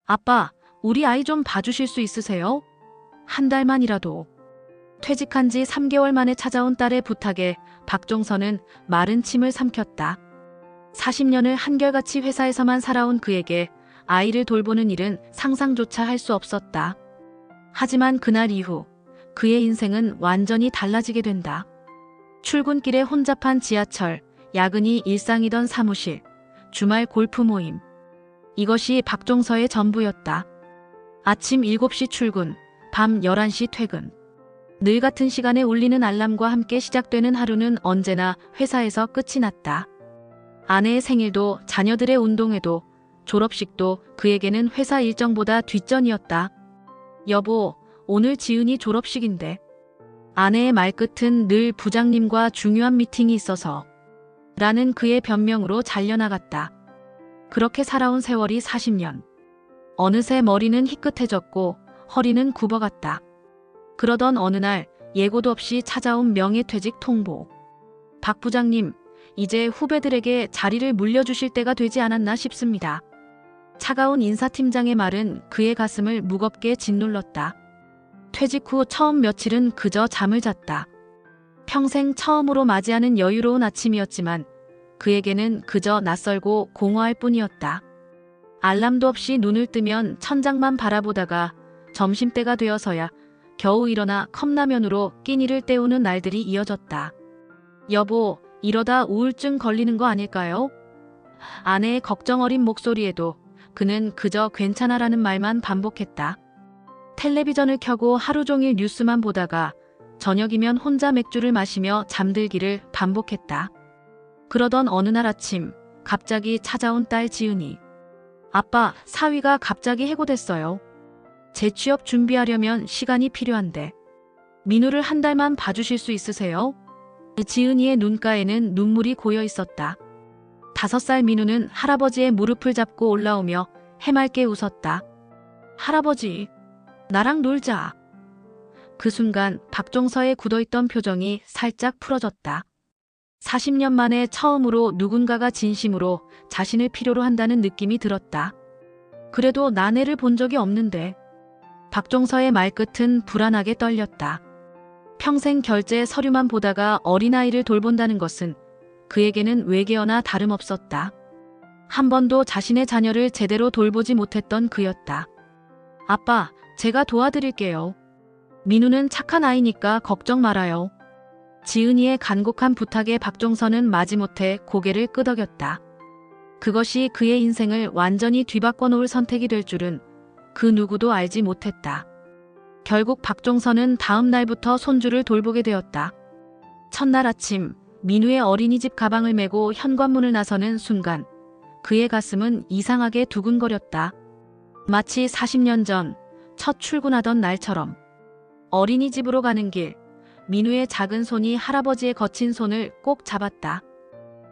아빠, 우리 아이 좀 봐주실 수 있으세요? 한 달만이라도. 퇴직한 지 3개월 만에 찾아온 딸의 부탁에 박종선은 마른 침을 삼켰다. 40년을 한결같이 회사에서만 살아온 그에게 아이를 돌보는 일은 상상조차 할 수 없었다. 하지만 그날 이후 그의 인생은 완전히 달라지게 된다. 출근길에 혼잡한 지하철, 야근이 일상이던 사무실, 주말 골프 모임. 이것이 박종서의 전부였다. 아침 7시 출근, 밤 11시 퇴근. 늘 같은 시간에 울리는 알람과 함께 시작되는 하루는 언제나 회사에서 끝이 났다. 아내의 생일도 자녀들의 운동회도 졸업식도 그에게는 회사 일정보다 뒷전이었다. 여보, 오늘 지은이 졸업식인데. 아내의 말끝은 늘 부장님과 중요한 미팅이 있어서 라는 그의 변명으로 잘려나갔다. 그렇게 살아온 세월이 40년. 어느새 머리는 희끗해졌고 허리는 굽어갔다. 그러던 어느 날 예고도 없이 찾아온 명예퇴직 통보. 박 부장님, 이제 후배들에게 자리를 물려주실 때가 되지 않았나 싶습니다. 차가운 인사팀장의 말은 그의 가슴을 무겁게 짓눌렀다. 퇴직 후 처음 며칠은 그저 잠을 잤다. 평생 처음으로 맞이하는 여유로운 아침이었지만 그에게는 그저 낯설고 공허할 뿐이었다. 알람도 없이 눈을 뜨면 천장만 바라보다가 점심때가 되어서야 겨우 일어나 컵라면으로 끼니를 때우는 날들이 이어졌다. 여보, 이러다 우울증 걸리는 거 아닐까요? 아내의 걱정 어린 목소리에도 그는 그저 괜찮아라는 말만 반복했다. 텔레비전을 켜고 하루 종일 뉴스만 보다가 저녁이면 혼자 맥주를 마시며 잠들기를 반복했다. 그러던 어느 날 아침 갑자기 찾아온 딸 지은이. 아빠, 사위가 갑자기 해고됐어요. 재취업 준비하려면 시간이 필요한데 민우를 한 달만 봐주실 수 있으세요? 지은이의 눈가에는 눈물이 고여 있었다. 5살 민우는 할아버지의 무릎을 잡고 올라오며 해맑게 웃었다. 할아버지, 나랑 놀자. 그 순간 박종서의 굳어있던 표정이 살짝 풀어졌다. 40년 만에 처음으로 누군가가 진심으로 자신을 필요로 한다는 느낌이 들었다. 그래도 나네를 본 적이 없는데. 박종서의 말끝은 불안하게 떨렸다. 평생 결제 서류만 보다가 어린아이를 돌본다는 것은 그에게는 외계어나 다름없었다. 한 번도 자신의 자녀를 제대로 돌보지 못했던 그였다. 아빠, 제가 도와드릴게요. 민우는 착한 아이니까 걱정 말아요. 지은이의 간곡한 부탁에 박종선은 마지못해 고개를 끄덕였다. 그것이 그의 인생을 완전히 뒤바꿔 놓을 선택이 될 줄은 그 누구도 알지 못했다. 결국 박종선은 다음 날부터 손주를 돌보게 되었다. 첫날 아침 민우의 어린이집 가방을 메고 현관문을 나서는 순간 그의 가슴은 이상하게 두근거렸다. 마치 40년 전 첫 출근하던 날처럼. 어린이집으로 가는 길, 민우의 작은 손이 할아버지의 거친 손을 꼭 잡았다.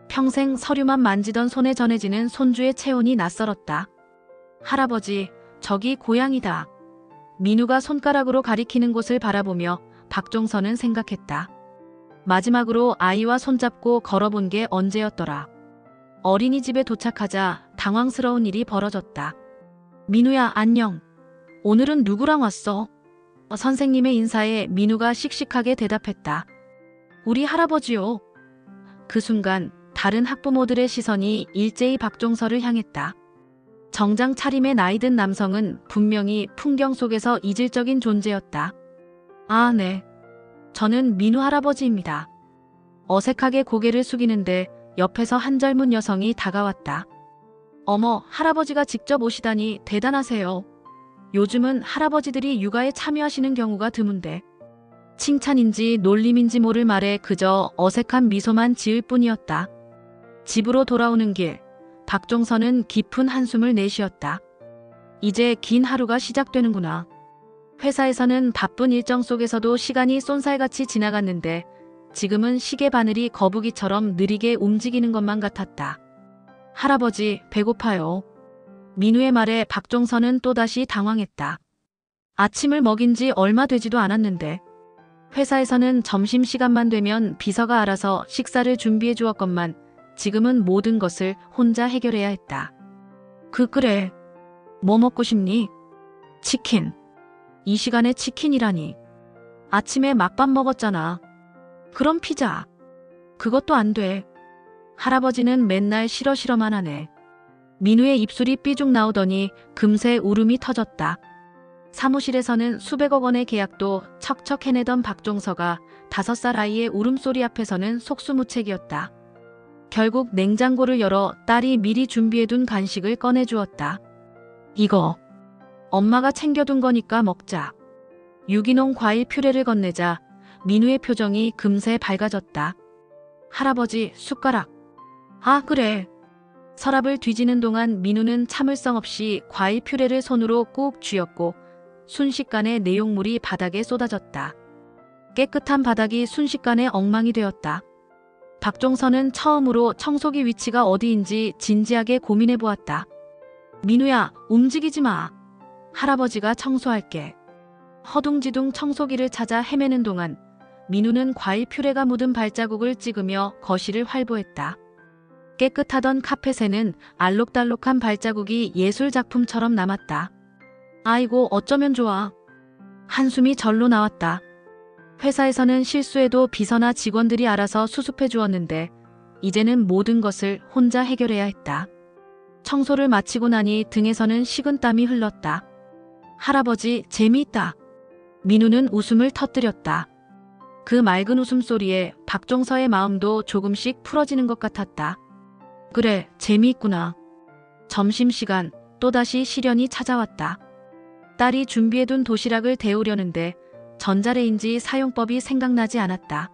평생 서류만 만지던 손에 전해지는 손주의 체온이 낯설었다. 할아버지, 저기 고양이다. 민우가 손가락으로 가리키는 곳을 바라보며 박종선은 생각했다. 마지막으로 아이와 손잡고 걸어본 게 언제였더라. 어린이집에 도착하자 당황스러운 일이 벌어졌다. 민우야, 안녕. 오늘은 누구랑 왔어? 선생님의 인사에 민우가 씩씩하게 대답했다. 우리 할아버지요. 그 순간 다른 학부모들의 시선이 일제히 박종서를 향했다. 정장 차림의 나이든 남성은 분명히 풍경 속에서 이질적인 존재였다. 아, 네. 저는 민우 할아버지입니다. 어색하게 고개를 숙이는데 옆에서 한 젊은 여성이 다가왔다. 어머, 할아버지가 직접 오시다니 대단하세요. 요즘은 할아버지들이 육아에 참여하시는 경우가 드문데. 칭찬인지 놀림인지 모를 말에 그저 어색한 미소만 지을 뿐이었다. 집으로 돌아오는 길, 박종선은 깊은 한숨을 내쉬었다. 이제 긴 하루가 시작되는구나. 회사에서는 바쁜 일정 속에서도 시간이 쏜살같이 지나갔는데 지금은 시계 바늘이 거북이처럼 느리게 움직이는 것만 같았다. 할아버지, 배고파요. 민우의 말에 박종선은 또다시 당황했다. 아침을 먹인 지 얼마 되지도 않았는데. 회사에서는 점심시간만 되면 비서가 알아서 식사를 준비해 주었건만 지금은 모든 것을 혼자 해결해야 했다. 그래. 뭐 먹고 싶니? 치킨. 이 시간에 치킨이라니. 아침에 막밥 먹었잖아. 그럼 피자. 그것도 안 돼. 할아버지는 맨날 싫어만 하네. 민우의 입술이 삐죽 나오더니 금세 울음이 터졌다. 사무실에서는 수백억 원의 계약도 척척 해내던 박종서가 5살 아이의 울음소리 앞에서는 속수무책이었다. 결국 냉장고를 열어 딸이 미리 준비해둔 간식을 꺼내주었다. 이거 엄마가 챙겨둔 거니까 먹자. 유기농 과일 퓨레를 건네자 민우의 표정이 금세 밝아졌다. 할아버지, 숟가락. 아, 그래. 서랍을 뒤지는 동안 민우는 참을성 없이 과일 퓨레를 손으로 꾹 쥐었고 순식간에 내용물이 바닥에 쏟아졌다. 깨끗한 바닥이 순식간에 엉망이 되었다. 박종선은 처음으로 청소기 위치가 어디인지 진지하게 고민해 보았다. 민우야, 움직이지 마. 할아버지가 청소할게. 허둥지둥 청소기를 찾아 헤매는 동안 민우는 과일 퓨레가 묻은 발자국을 찍으며 거실을 활보했다. 깨끗하던 카펫에는 알록달록한 발자국이 예술 작품처럼 남았다. 아이고, 어쩌면 좋아. 한숨이 절로 나왔다. 회사에서는 실수해도 비서나 직원들이 알아서 수습해 주었는데 이제는 모든 것을 혼자 해결해야 했다. 청소를 마치고 나니 등에서는 식은땀이 흘렀다. 할아버지, 재미있다. 민우는 웃음을 터뜨렸다. 그 맑은 웃음소리에 박종서의 마음도 조금씩 풀어지는 것 같았다. 그래, 재미있구나. 점심시간 또다시 시련이 찾아왔다. 딸이 준비해둔 도시락을 데우려는데 전자레인지 사용법이 생각나지 않았다.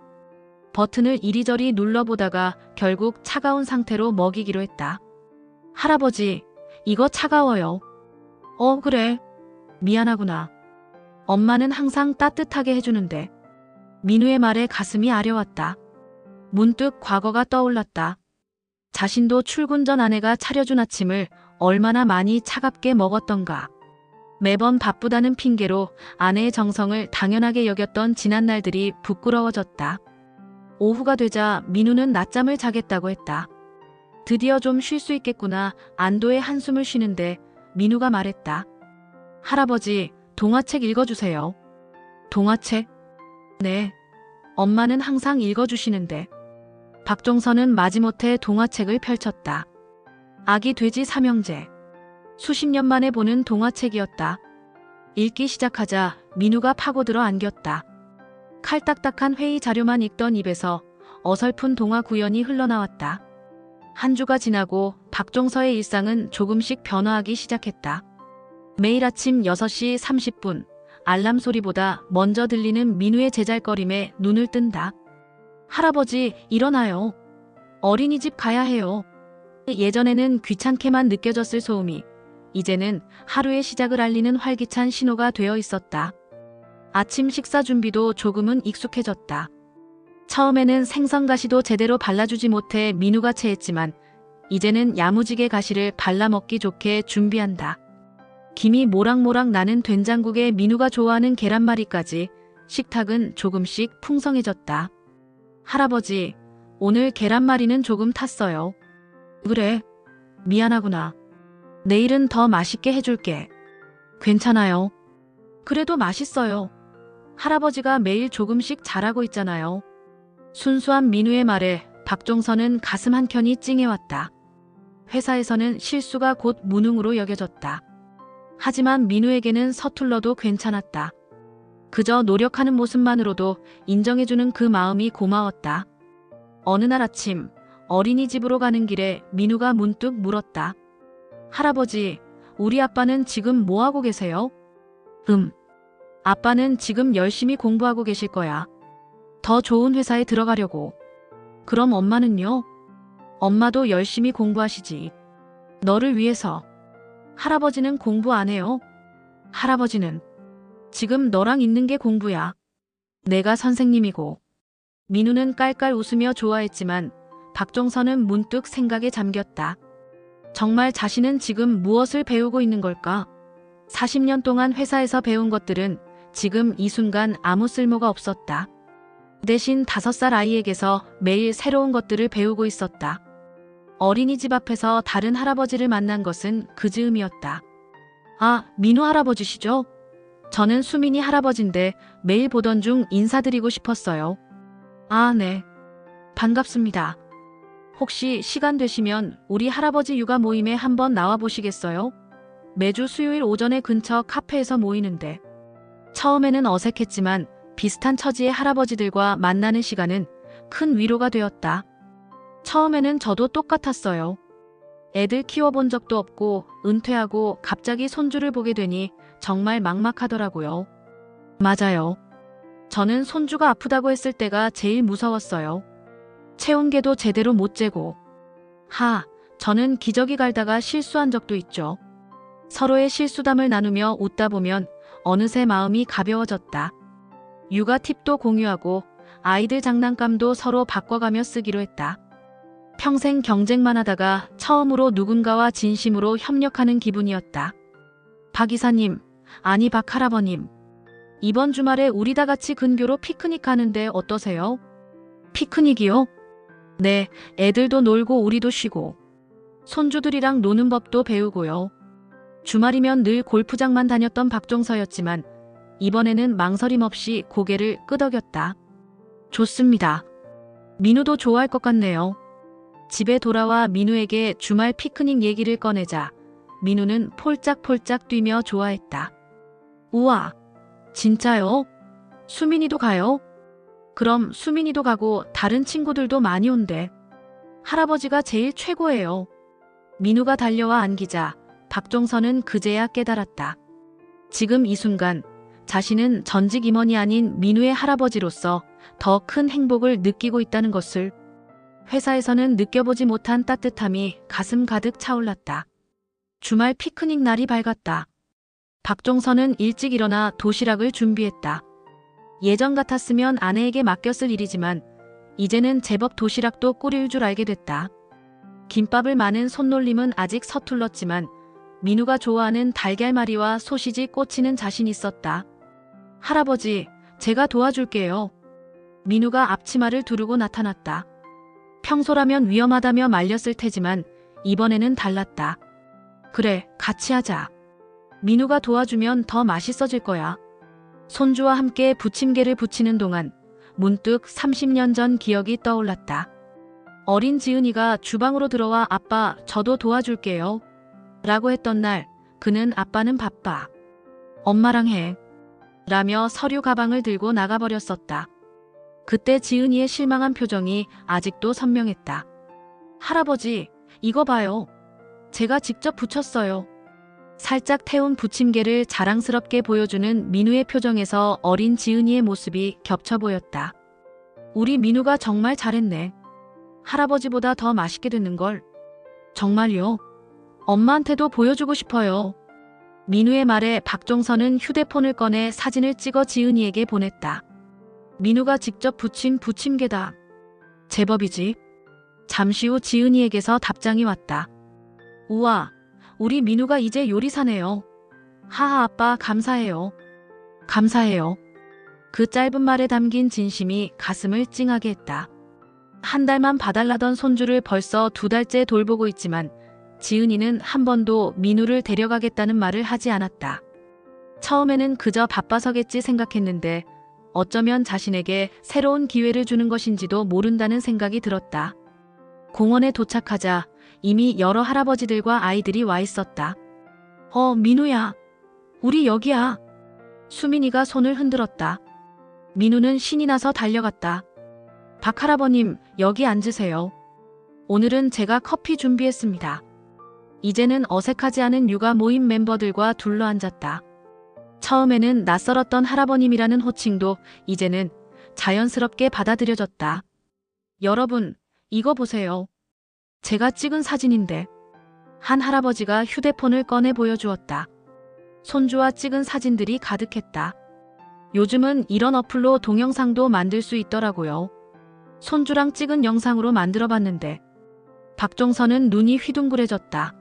버튼을 이리저리 눌러보다가 결국 차가운 상태로 먹이기로 했다. 할아버지, 이거 차가워요. 그래. 미안하구나. 엄마는 항상 따뜻하게 해주는데. 민우의 말에 가슴이 아려왔다. 문득 과거가 떠올랐다. 자신도 출근 전 아내가 차려준 아침을 얼마나 많이 차갑게 먹었던가. 매번 바쁘다는 핑계로 아내의 정성을 당연하게 여겼던 지난 날들이 부끄러워졌다. 오후가 되자 민우는 낮잠을 자겠다고 했다. 드디어 좀 쉴 수 있겠구나. 안도의 한숨을 쉬는데 민우가 말했다. 할아버지, 동화책 읽어주세요. 동화책? 네. 엄마는 항상 읽어주시는데. 박종선은 마지못해 동화책을 펼쳤다. 아기 돼지 삼형제. 수십 년 만에 보는 동화책이었다. 읽기 시작하자 민우가 파고들어 안겼다. 칼딱딱한 회의 자료만 읽던 입에서 어설픈 동화 구연이 흘러나왔다. 한 주가 지나고 박종서의 일상은 조금씩 변화하기 시작했다. 매일 아침 6시 30분 알람 소리보다 먼저 들리는 민우의 제잘거림에 눈을 뜬다. 할아버지, 일어나요. 어린이집 가야 해요. 예전에는 귀찮게만 느껴졌을 소음이 이제는 하루의 시작을 알리는 활기찬 신호가 되어 있었다. 아침 식사 준비도 조금은 익숙해졌다. 처음에는 생선가시도 제대로 발라주지 못해 민우가 체했지만 이제는 야무지게 가시를 발라먹기 좋게 준비한다. 김이 모락모락 나는 된장국에 민우가 좋아하는 계란말이까지 식탁은 조금씩 풍성해졌다. 할아버지, 오늘 계란말이는 조금 탔어요. 그래, 미안하구나. 내일은 더 맛있게 해줄게. 괜찮아요. 그래도 맛있어요. 할아버지가 매일 조금씩 잘하고 있잖아요. 순수한 민우의 말에 박종선은 가슴 한켠이 찡해왔다. 회사에서는 실수가 곧 무능으로 여겨졌다. 하지만 민우에게는 서툴러도 괜찮았다. 그저 노력하는 모습만으로도 인정해주는 그 마음이 고마웠다. 어느 날 아침 어린이집으로 가는 길에 민우가 문득 물었다. 할아버지, 우리 아빠는 지금 뭐하고 계세요? 아빠는 지금 열심히 공부하고 계실 거야. 더 좋은 회사에 들어가려고. 그럼 엄마는요? 엄마도 열심히 공부하시지. 너를 위해서. 할아버지는 공부 안 해요. 할아버지는 지금 너랑 있는 게 공부야. 내가 선생님이고. 민우는 깔깔 웃으며 좋아했지만 박종선은 문득 생각에 잠겼다. 정말 자신은 지금 무엇을 배우고 있는 걸까? 40년 동안 회사에서 배운 것들은 지금 이 순간 아무 쓸모가 없었다. 대신 5살 아이에게서 매일 새로운 것들을 배우고 있었다. 어린이집 앞에서 다른 할아버지를 만난 것은 그 즈음이었다. 아, 민우 할아버지시죠? 저는 수민이 할아버지인데 매일 보던 중 인사드리고 싶었어요. 아, 네. 반갑습니다. 혹시 시간 되시면 우리 할아버지 육아 모임에 한번 나와 보시겠어요? 매주 수요일 오전에 근처 카페에서 모이는데. 처음에는 어색했지만 비슷한 처지의 할아버지들과 만나는 시간은 큰 위로가 되었다. 처음에는 저도 똑같았어요. 애들 키워본 적도 없고 은퇴하고 갑자기 손주를 보게 되니 정말 막막하더라고요. 맞아요. 저는 손주가 아프다고 했을 때가 제일 무서웠어요. 체온계도 제대로 못 재고. 저는 기저귀 갈다가 실수한 적도 있죠. 서로의 실수담을 나누며 웃다 보면 어느새 마음이 가벼워졌다. 육아 팁도 공유하고 아이들 장난감도 서로 바꿔가며 쓰기로 했다. 평생 경쟁만 하다가 처음으로 누군가와 진심으로 협력하는 기분이었다. 박 이사님, 아니 박 할아버님. 이번 주말에 우리 다 같이 근교로 피크닉 가는데 어떠세요? 피크닉이요? 네, 애들도 놀고 우리도 쉬고. 손주들이랑 노는 법도 배우고요. 주말이면 늘 골프장만 다녔던 박종서였지만 이번에는 망설임 없이 고개를 끄덕였다. 좋습니다. 민우도 좋아할 것 같네요. 집에 돌아와 민우에게 주말 피크닉 얘기를 꺼내자 민우는 폴짝폴짝 뛰며 좋아했다. 우와, 진짜요? 수민이도 가요? 그럼 수민이도 가고 다른 친구들도 많이 온대. 할아버지가 제일 최고예요. 민우가 달려와 안기자 박종선은 그제야 깨달았다. 지금 이 순간 자신은 전직 임원이 아닌 민우의 할아버지로서 더 큰 행복을 느끼고 있다는 것을. 회사에서는 느껴보지 못한 따뜻함이 가슴 가득 차올랐다. 주말 피크닉 날이 밝았다. 박종선은 일찍 일어나 도시락을 준비했다. 예전 같았으면 아내에게 맡겼을 일이지만 이제는 제법 도시락도 끓일 줄 알게 됐다. 김밥을 마는 손놀림은 아직 서툴렀지만 민우가 좋아하는 달걀말이와 소시지 꼬치는 자신 있었다. 할아버지, 제가 도와줄게요. 민우가 앞치마를 두르고 나타났다. 평소라면 위험하다며 말렸을 테지만 이번에는 달랐다. 그래, 같이 하자. 민우가 도와주면 더 맛있어질 거야. 손주와 함께 부침개를 부치는 동안 문득 30년 전 기억이 떠올랐다. 어린 지은이가 주방으로 들어와 아빠, 저도 도와줄게요. 라고 했던 날, 그는 아빠는 바빠. 엄마랑 해. 라며 서류 가방을 들고 나가버렸었다. 그때 지은이의 실망한 표정이 아직도 선명했다. 할아버지, 이거 봐요. 제가 직접 부쳤어요. 살짝 태운 부침개를 자랑스럽게 보여주는 민우의 표정에서 어린 지은이의 모습이 겹쳐 보였다. 우리 민우가 정말 잘했네. 할아버지보다 더 맛있게 됐는걸. 정말요? 엄마한테도 보여주고 싶어요. 민우의 말에 박종선은 휴대폰을 꺼내 사진을 찍어 지은이에게 보냈다. 민우가 직접 부친 부침개다. 제법이지. 잠시 후 지은이에게서 답장이 왔다. 우와, 우리 민우가 이제 요리사네요. 하하, 아빠 감사해요. 감사해요. 그 짧은 말에 담긴 진심이 가슴을 찡하게 했다. 한 달만 봐달라던 손주를 벌써 2달째 돌보고 있지만 지은이는 한 번도 민우를 데려가겠다는 말을 하지 않았다. 처음에는 그저 바빠서겠지 생각했는데 어쩌면 자신에게 새로운 기회를 주는 것인지도 모른다는 생각이 들었다. 공원에 도착하자 이미 여러 할아버지들과 아이들이 와 있었다. 민우야. 우리 여기야. 수민이가 손을 흔들었다. 민우는 신이 나서 달려갔다. 박 할아버님, 여기 앉으세요. 오늘은 제가 커피 준비했습니다. 이제는 어색하지 않은 육아 모임 멤버들과 둘러앉았다. 처음에는 낯설었던 할아버님이라는 호칭도 이제는 자연스럽게 받아들여졌다. 여러분, 이거 보세요. 제가 찍은 사진인데. 한 할아버지가 휴대폰을 꺼내 보여주었다. 손주와 찍은 사진들이 가득했다. 요즘은 이런 어플로 동영상도 만들 수 있더라고요. 손주랑 찍은 영상으로 만들어봤는데 박종선은 눈이 휘둥그레졌다.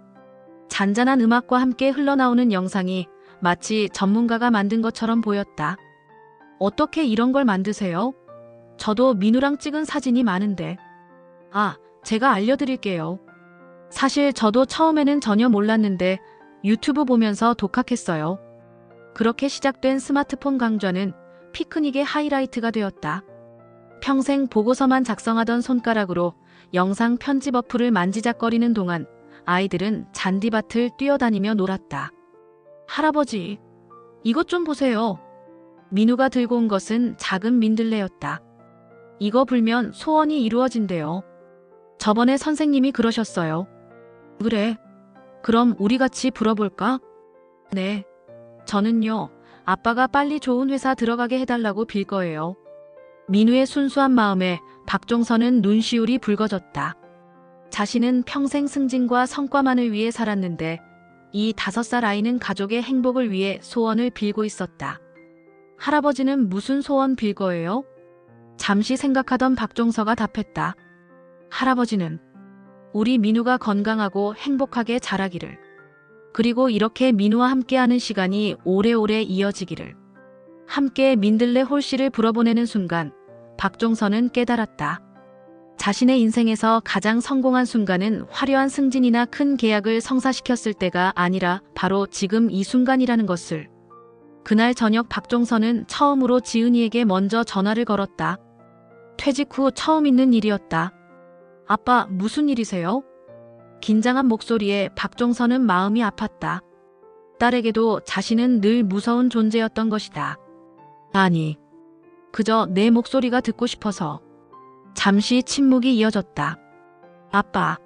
잔잔한 음악과 함께 흘러나오는 영상이 마치 전문가가 만든 것처럼 보였다. 어떻게 이런 걸 만드세요? 저도 민우랑 찍은 사진이 많은데. 제가 알려드릴게요. 사실 저도 처음에는 전혀 몰랐는데 유튜브 보면서 독학했어요. 그렇게 시작된 스마트폰 강좌는 피크닉의 하이라이트가 되었다. 평생 보고서만 작성하던 손가락으로 영상 편집 어플을 만지작거리는 동안 아이들은 잔디밭을 뛰어다니며 놀았다. 할아버지, 이것 좀 보세요. 민우가 들고 온 것은 작은 민들레였다. 이거 불면 소원이 이루어진대요. 저번에 선생님이 그러셨어요. 그래. 그럼 우리 같이 불어볼까? 네. 저는요, 아빠가 빨리 좋은 회사 들어가게 해달라고 빌 거예요. 민우의 순수한 마음에 박종선은 눈시울이 붉어졌다. 자신은 평생 승진과 성과만을 위해 살았는데 이 5살 아이는 가족의 행복을 위해 소원을 빌고 있었다. 할아버지는 무슨 소원 빌 거예요? 잠시 생각하던 박종서가 답했다. 할아버지는 우리 민우가 건강하고 행복하게 자라기를, 그리고 이렇게 민우와 함께하는 시간이 오래오래 이어지기를. 함께 민들레 홀씨를 불어보내는 순간 박종선은 깨달았다. 자신의 인생에서 가장 성공한 순간은 화려한 승진이나 큰 계약을 성사시켰을 때가 아니라 바로 지금 이 순간이라는 것을. 그날 저녁 박종선은 처음으로 지은이에게 먼저 전화를 걸었다. 퇴직 후 처음 있는 일이었다. 아빠, 무슨 일이세요? 긴장한 목소리에 박종선은 마음이 아팠다. 딸에게도 자신은 늘 무서운 존재였던 것이다. 아니, 그저 내 목소리가 듣고 싶어서. 잠시 침묵이 이어졌다. 아빠,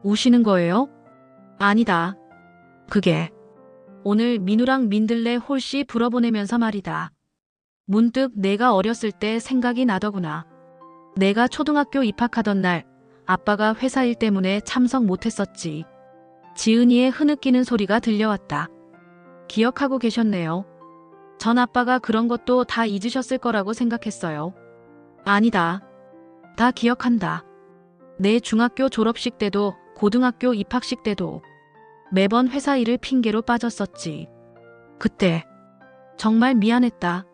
우시는 거예요? 아니다. 그게 오늘 민우랑 민들레 홀씨 불어보내면서 말이다. 문득 내가 어렸을 때 생각이 나더구나. 내가 초등학교 입학하던 날 아빠가 회사 일 때문에 참석 못했었지. 지은이의 흐느끼는 소리가 들려왔다. 기억하고 계셨네요. 전 아빠가 그런 것도 다 잊으셨을 거라고 생각했어요. 아니다. 다 기억한다. 내 중학교 졸업식 때도 고등학교 입학식 때도 매번 회사 일을 핑계로 빠졌었지. 그때 정말 미안했다.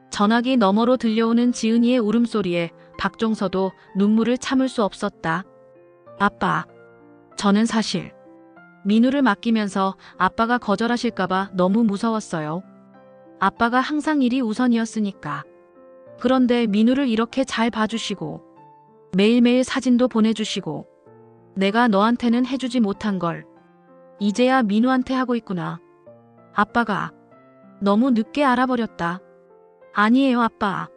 전화기 너머로 들려오는 지은이의 울음소리에 박종서도 눈물을 참을 수 없었다. 아빠, 저는 사실 민우를 맡기면서 아빠가 거절하실까봐 너무 무서웠어요. 아빠가 항상 일이 우선이었으니까. 그런데 민우를 이렇게 잘 봐주시고 매일매일 사진도 보내주시고 내가 너한테는 해주지 못한 걸 이제야 민우한테 하고 있구나. 아빠가 너무 늦게 알아버렸다. 아니에요, 아빠.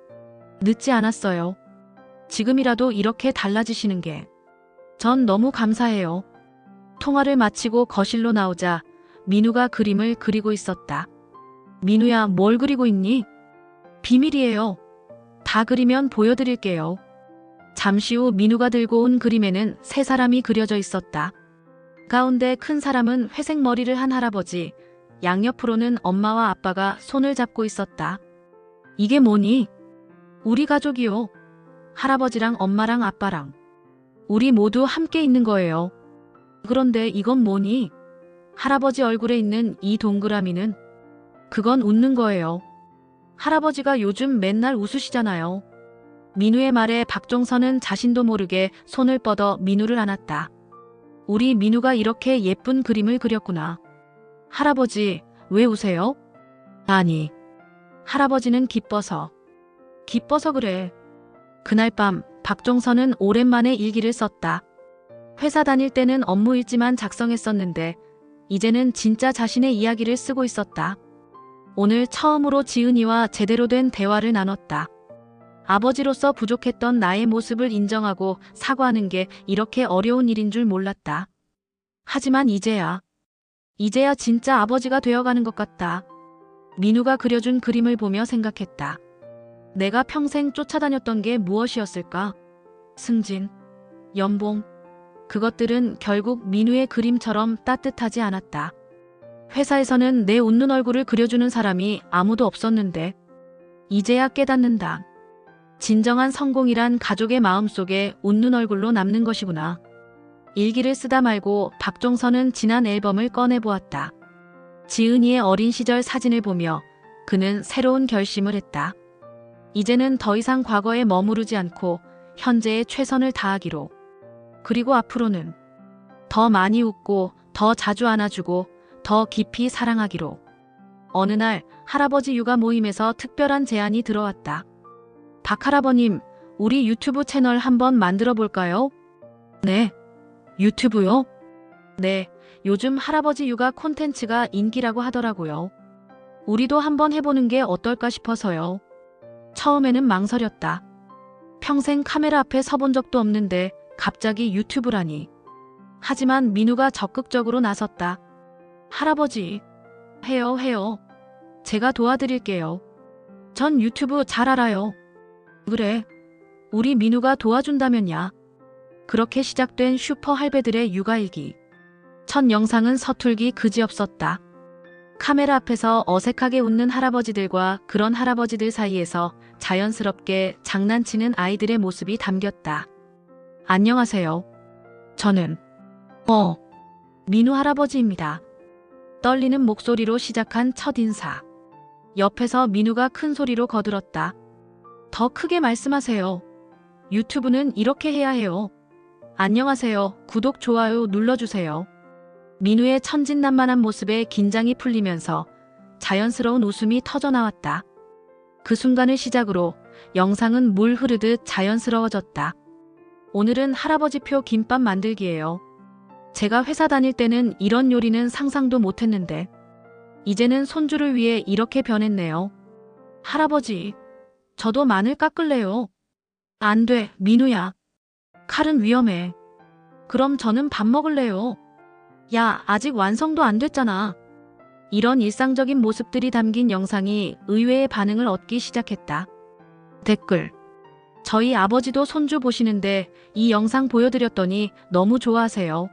늦지 않았어요. 지금이라도 이렇게 달라지시는 게 전 너무 감사해요. 통화를 마치고 거실로 나오자 민우가 그림을 그리고 있었다. 민우야, 뭘 그리고 있니? 비밀이에요. 다 그리면 보여드릴게요. 잠시 후 민우가 들고 온 그림에는 세 사람이 그려져 있었다. 가운데 큰 사람은 회색 머리를 한 할아버지, 양옆으로는 엄마와 아빠가 손을 잡고 있었다. 이게 뭐니? 우리 가족이요. 할아버지랑 엄마랑 아빠랑. 우리 모두 함께 있는 거예요. 그런데 이건 뭐니? 할아버지 얼굴에 있는 이 동그라미는? 그건 웃는 거예요. 할아버지가 요즘 맨날 웃으시잖아요. 민우의 말에 박종선은 자신도 모르게 손을 뻗어 민우를 안았다. 우리 민우가 이렇게 예쁜 그림을 그렸구나. 할아버지, 왜 우세요? 아니, 할아버지는 기뻐서 그래. 그날 밤 박종선은 오랜만에 일기를 썼다. 회사 다닐 때는 업무 일지만 작성했었는데 이제는 진짜 자신의 이야기를 쓰고 있었다. 오늘 처음으로 지은이와 제대로 된 대화를 나눴다. 아버지로서 부족했던 나의 모습을 인정하고 사과하는 게 이렇게 어려운 일인 줄 몰랐다. 하지만 이제야 진짜 아버지가 되어가는 것 같다. 민우가 그려준 그림을 보며 생각했다. 내가 평생 쫓아다녔던 게 무엇이었을까? 승진, 연봉, 그것들은 결국 민우의 그림처럼 따뜻하지 않았다. 회사에서는 내 웃는 얼굴을 그려주는 사람이 아무도 없었는데 이제야 깨닫는다. 진정한 성공이란 가족의 마음속에 웃는 얼굴로 남는 것이구나. 일기를 쓰다 말고 박종선은 지난 앨범을 꺼내보았다. 지은이의 어린 시절 사진을 보며 그는 새로운 결심을 했다. 이제는 더 이상 과거에 머무르지 않고 현재에 최선을 다하기로. 그리고 앞으로는 더 많이 웃고 더 자주 안아주고 더 더 깊이 사랑하기로. 어느 날 할아버지 육아 모임에서 특별한 제안이 들어왔다. 박 할아버님, 우리 유튜브 채널 한번 만들어 볼까요? 네. 유튜브요? 네. 요즘 할아버지 육아 콘텐츠가 인기라고 하더라고요. 우리도 한번 해보는 게 어떨까 싶어서요. 처음에는 망설였다. 평생 카메라 앞에 서본 적도 없는데 갑자기 유튜브라니. 하지만 민우가 적극적으로 나섰다. 할아버지, 해요. 제가 도와드릴게요. 전 유튜브 잘 알아요. 그래, 우리 민우가 도와준다면야. 그렇게 시작된 슈퍼 할배들의 육아일기. 첫 영상은 서툴기 그지없었다. 카메라 앞에서 어색하게 웃는 할아버지들과 그런 할아버지들 사이에서 자연스럽게 장난치는 아이들의 모습이 담겼다. 안녕하세요. 저는 민우 할아버지입니다. 떨리는 목소리로 시작한 첫 인사. 옆에서 민우가 큰 소리로 거들었다. 더 크게 말씀하세요. 유튜브는 이렇게 해야 해요. 안녕하세요. 구독, 좋아요 눌러주세요. 민우의 천진난만한 모습에 긴장이 풀리면서 자연스러운 웃음이 터져나왔다. 그 순간을 시작으로 영상은 물 흐르듯 자연스러워졌다. 오늘은 할아버지표 김밥 만들기예요. 제가 회사 다닐 때는 이런 요리는 상상도 못했는데 이제는 손주를 위해 이렇게 변했네요. 할아버지, 저도 마늘 깎을래요. 안 돼, 민우야. 칼은 위험해. 그럼 저는 밥 먹을래요. 야, 아직 완성도 안 됐잖아. 이런 일상적인 모습들이 담긴 영상이 의외의 반응을 얻기 시작했다. 댓글. 저희 아버지도 손주 보시는데 이 영상 보여드렸더니 너무 좋아하세요.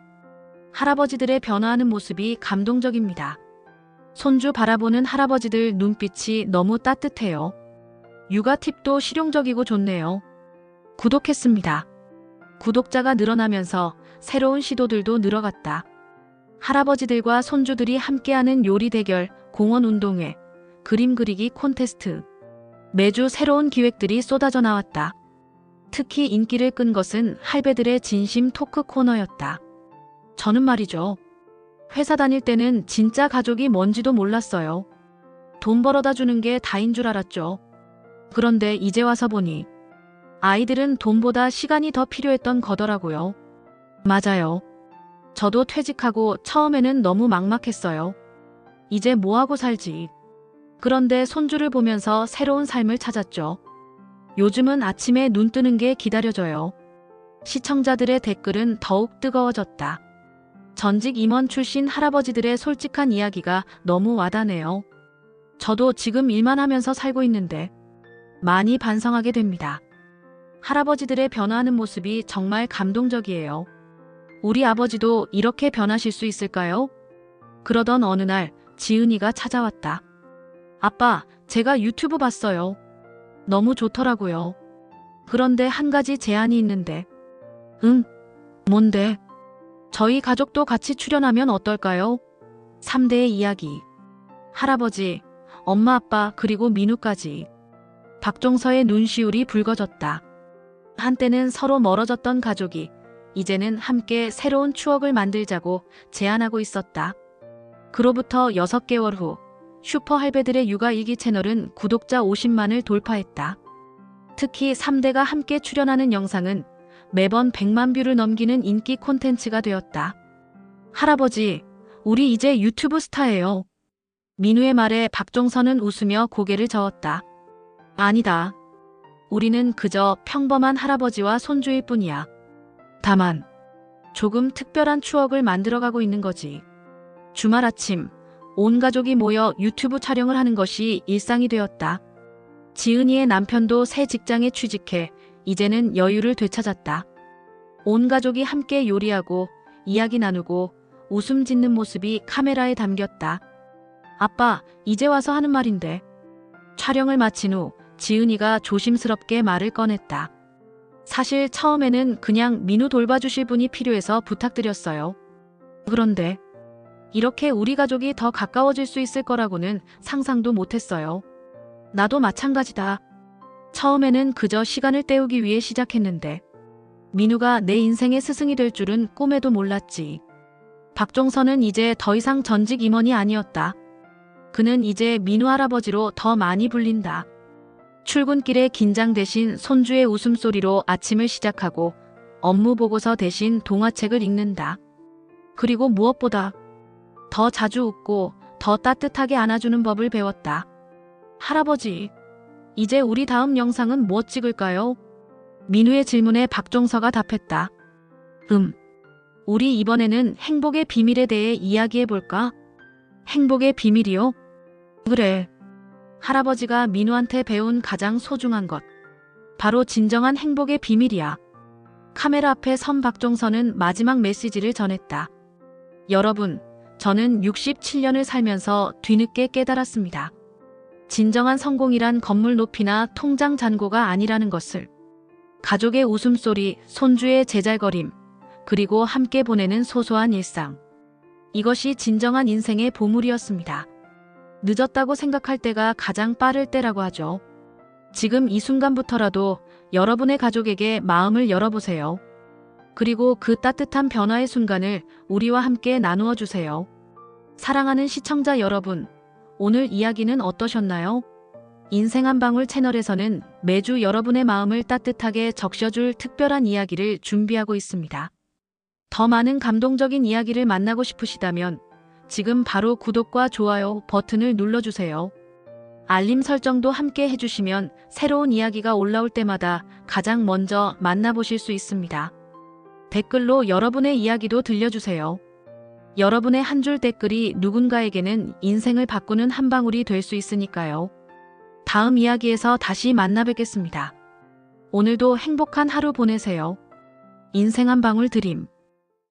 할아버지들의 변화하는 모습이 감동적입니다. 손주 바라보는 할아버지들 눈빛이 너무 따뜻해요. 육아 팁도 실용적이고 좋네요. 구독했습니다. 구독자가 늘어나면서 새로운 시도들도 늘어갔다. 할아버지들과 손주들이 함께하는 요리 대결, 공원 운동회, 그림 그리기 콘테스트. 매주 새로운 기획들이 쏟아져 나왔다. 특히 인기를 끈 것은 할배들의 진심 토크 코너였다. 저는 말이죠. 회사 다닐 때는 진짜 가족이 뭔지도 몰랐어요. 돈 벌어다 주는 게 다인 줄 알았죠. 그런데 이제 와서 보니 아이들은 돈보다 시간이 더 필요했던 거더라고요. 맞아요. 저도 퇴직하고 처음에는 너무 막막했어요. 이제 뭐하고 살지. 그런데 손주를 보면서 새로운 삶을 찾았죠. 요즘은 아침에 눈 뜨는 게 기다려져요. 시청자들의 댓글은 더욱 뜨거워졌다. 전직 임원 출신 할아버지들의 솔직한 이야기가 너무 와닿네요. 저도 지금 일만 하면서 살고 있는데 많이 반성하게 됩니다. 할아버지들의 변화하는 모습이 정말 감동적이에요. 우리 아버지도 이렇게 변하실 수 있을까요? 그러던 어느 날 지은이가 찾아왔다. 아빠, 제가 유튜브 봤어요. 너무 좋더라고요. 그런데 한 가지 제안이 있는데. 응? 뭔데? 저희 가족도 같이 출연하면 어떨까요? 3대의 이야기. 할아버지, 엄마, 아빠, 그리고 민우까지. 박종서의 눈시울이 붉어졌다. 한때는 서로 멀어졌던 가족이 이제는 함께 새로운 추억을 만들자고 제안하고 있었다. 그로부터 6개월 후 슈퍼 할배들의 육아일기 채널은 구독자 50만을 돌파했다. 특히 3대가 함께 출연하는 영상은 매번 100만 뷰를 넘기는 인기 콘텐츠가 되었다. 할아버지, 우리 이제 유튜브 스타예요. 민우의 말에 박종선은 웃으며 고개를 저었다. 아니다. 우리는 그저 평범한 할아버지와 손주일 뿐이야. 다만 조금 특별한 추억을 만들어가고 있는 거지. 주말 아침 온 가족이 모여 유튜브 촬영을 하는 것이 일상이 되었다. 지은이의 남편도 새 직장에 취직해 이제는 여유를 되찾았다. 온 가족이 함께 요리하고 이야기 나누고 웃음 짓는 모습이 카메라에 담겼다. 아빠, 이제 와서 하는 말인데. 촬영을 마친 후 지은이가 조심스럽게 말을 꺼냈다. 사실 처음에는 그냥 민우 돌봐주실 분이 필요해서 부탁드렸어요. 그런데 이렇게 우리 가족이 더 가까워질 수 있을 거라고는 상상도 못했어요. 나도 마찬가지다. 처음에는 그저 시간을 때우기 위해 시작했는데 민우가 내 인생의 스승이 될 줄은 꿈에도 몰랐지. 박종선은 이제 더 이상 전직 임원이 아니었다. 그는 이제 민우 할아버지로 더 많이 불린다. 출근길에 긴장 대신 손주의 웃음소리로 아침을 시작하고 업무 보고서 대신 동화책을 읽는다. 그리고 무엇보다 더 자주 웃고 더 따뜻하게 안아주는 법을 배웠다. 할아버지, 이제 우리 다음 영상은 뭐 찍을까요? 민우의 질문에 박종서가 답했다. 우리 이번에는 행복의 비밀에 대해 이야기해볼까? 행복의 비밀이요? 그래. 할아버지가 민우한테 배운 가장 소중한 것. 바로 진정한 행복의 비밀이야. 카메라 앞에 선 박종서는 마지막 메시지를 전했다. 여러분, 저는 67년을 살면서 뒤늦게 깨달았습니다. 진정한 성공이란 건물 높이나 통장 잔고가 아니라는 것을. 가족의 웃음소리, 손주의 제잘거림, 그리고 함께 보내는 소소한 일상. 이것이 진정한 인생의 보물이었습니다. 늦었다고 생각할 때가 가장 빠를 때라고 하죠. 지금 이 순간부터라도 여러분의 가족에게 마음을 열어보세요. 그리고 그 따뜻한 변화의 순간을 우리와 함께 나누어 주세요. 사랑하는 시청자 여러분, 오늘 이야기는 어떠셨나요? 인생 한 방울 채널에서는 매주 여러분의 마음을 따뜻하게 적셔줄 특별한 이야기를 준비하고 있습니다. 더 많은 감동적인 이야기를 만나고 싶으시다면 지금 바로 구독과 좋아요 버튼을 눌러주세요. 알림 설정도 함께 해주시면 새로운 이야기가 올라올 때마다 가장 먼저 만나보실 수 있습니다. 댓글로 여러분의 이야기도 들려주세요. 여러분의 한 줄 댓글이 누군가에게는 인생을 바꾸는 한 방울이 될 수 있으니까요. 다음 이야기에서 다시 만나 뵙겠습니다. 오늘도 행복한 하루 보내세요. 인생 한 방울 드림.